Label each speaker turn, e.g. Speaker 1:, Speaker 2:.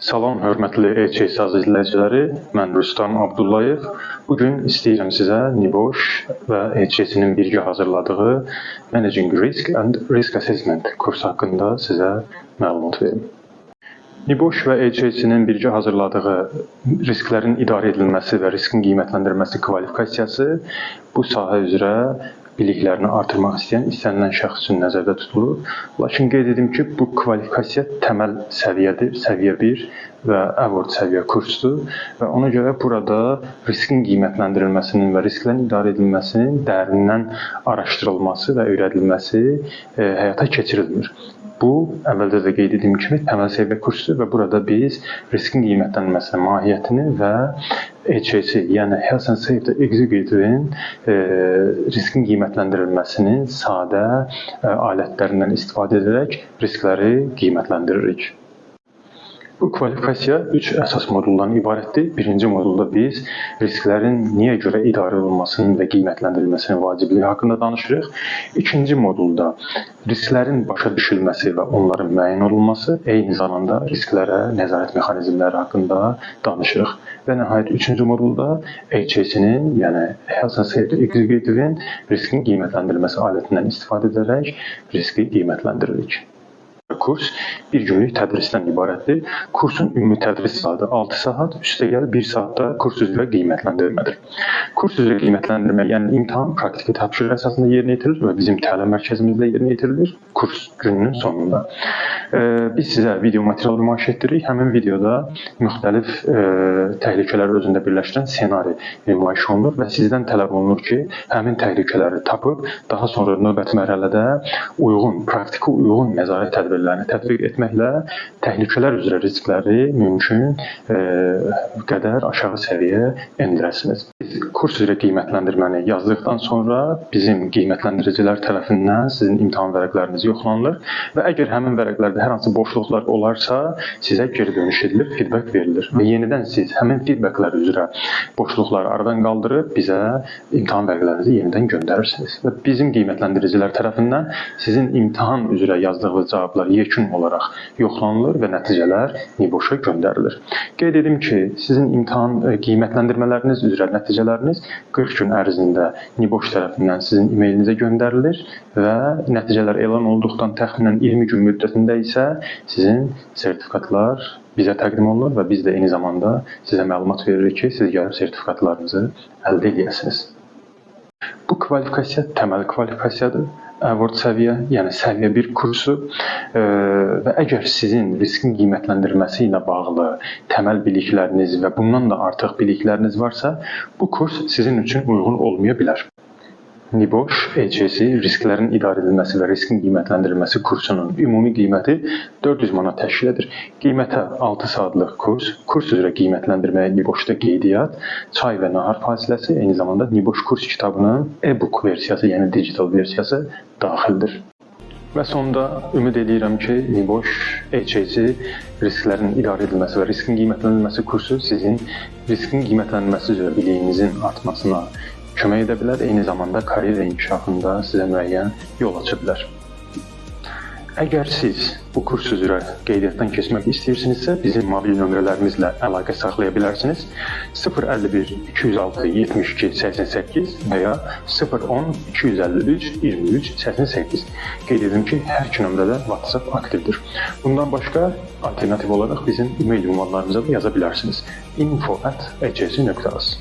Speaker 1: Salam, hörmətli HSAZ izləyiciləri, mən Rüstam Abdullayev. Bugün istəyirəm sizə Niboş və HSAZ-nin birgə hazırladığı Managing Risk and Risk Assessment kursu haqqında sizə məlumat verim. Niboş və HSAZ-nin birgə hazırladığı risklərin idarə edilməsi və riskin qiymətləndirilməsi kvalifikasiyası bu sahə üzrə biliklərini artırmaq istənilən şəxs üçün nəzərdə tutulur. Lakin qeyd edim ki, bu kvalifikasiya təməl səviyyədir, səviyyə 1 və Award səviyyə kursdur və ona görə burada riskin qiymətləndirilməsinin və risklərin idarə edilməsinin dərindən araşdırılması və öyrədilməsi həyata keçirilmir. Bu, əvvəldə də qeyd etdiyim kimi, təməl səviyyə kursudur və burada biz riskin qiymətləndirilməsinin mahiyyətini və HSE, yəni Health and Safety Executive-in riskin qiymətləndirilməsinin sadə alətlərindən istifadə edərək riskləri qiymətləndiririk. Bu kvalifikasiya 3 əsas moduldan ibarətdir. Birinci modulda biz risklərin niyə görə idarə olunmasının və qiymətləndirilməsinin vacibliyi haqqında danışırıq. İkinci modulda risklərin başa düşülməsi və onların müəyyən olunması, eyni zamanda risklərə nəzarət mexanizmləri haqqında danışırıq. Və nəhayət üçüncü modulda HSE-nin, yəni Health and Safety Executive-in riskin qiymətləndirilməsi alətindən istifadə edərək riski qiymətləndiririk. Kurs bir günlük tədrisdən ibarətdir. Kursun ümumi tədris saatı 6 saat, üstə gəl 1 saatda kurs üzrə qiymətləndirmədir. Kurs üzrə qiymətləndirmə, yəni imtahan praktiki tapşırıq əsasında yerinə yetirilir və bizim təlim mərkəzimizdə yerinə yetirilir kurs gününün sonunda. Biz sizə video material nümayiş etdiririk. Həmin videoda müxtəlif təhlükələri özündə birləşdirən ssenari nümayiş olunur və sizdən tələb olunur ki, həmin təhlükələri tapıb, daha sonra növbəti mərhələdə praktiki uyğun nəzarət tədbirlərini tətbiq etməklə təhlükələr üzrə riskləri mümkün qədər aşağı səviyyə endirəsiniz. Kurs üzrə qiymətləndirməni yazdıqdan sonra bizim qiymətləndiricilər tərəfindən sizin imtahan vərəqləriniz yoxlanılır və əgər həmin vərəqlərdə hər hansı boşluqlar olarsa, sizə geri dönüş edilir, feedback verilir və yenidən siz həmin feedbacklər üzrə boşluqları aradan qaldırıb bizə imtahan vərəqlərinizi yenidən göndərirsiniz və bizim qiymətləndiricilər tərəfindən sizin imtahan üzrə yazdığınız cavablar yekun olaraq yoxlanılır və nəticələr Niboşa göndərilir. Qeyd edim ki, sizin imtahan qiymətləndirmələriniz üzrə nəticələriniz 40 gün ərzində Niboş tərəfindən sizin e-mailinizə göndərilir və nəticələr elan olduqdan təxminən 20 gün müddətində isə sizin sertifikatlar bizə təqdim olunur və biz də eyni zamanda sizə məlumat veririk ki, siz gəlib sertifikatlarınızı əldə edəsiniz. Bu kvalifikasiya təməl kvalifikasiyadır. Award səviyyə, yəni səviyyə 1 kursu və əgər sizin riskin qiymətləndirilməsi ilə bağlı təməl bilikləriniz və bundan da artıq bilikləriniz varsa, bu kurs sizin üçün uyğun olmaya bilər. Niboş, HSE risklərin idarə edilməsi və riskin qiymətləndirilməsi kursunun ümumi qiyməti 400 manat təşkil edir. Qiymətə 6 saatlıq kurs üzrə qiymətləndirməyə Niboşda qeydiyyat, çay və nahar fasiləsi, eyni zamanda Niboş kurs kitabının e-book versiyası, yəni digital versiyası daxildir. Və sonda ümid edirəm ki, Niboş, HSE risklərin idarə edilməsi və riskin qiymətləndirilməsi kursu sizin riskin qiymətləndirilməsi üzrə biliyinizin artmasına kömək edə bilər, eyni zamanda karyera inkişafında sizə müəyyən yol aça bilər. Əgər siz bu kurs üzrə qeydiyyatdan keçmək istəyirsinizsə, bizim mobil nömrələrimizlə əlaqə saxlaya bilərsiniz. 051 206 72 88 və ya 010 253 23 88. Qeyd edim ki, hər iki nömrədə WhatsApp aktivdir. Bundan başqa, alternativ olaraq bizim e-mail ünvanlarımıza da yaza bilərsiniz. info@hs.az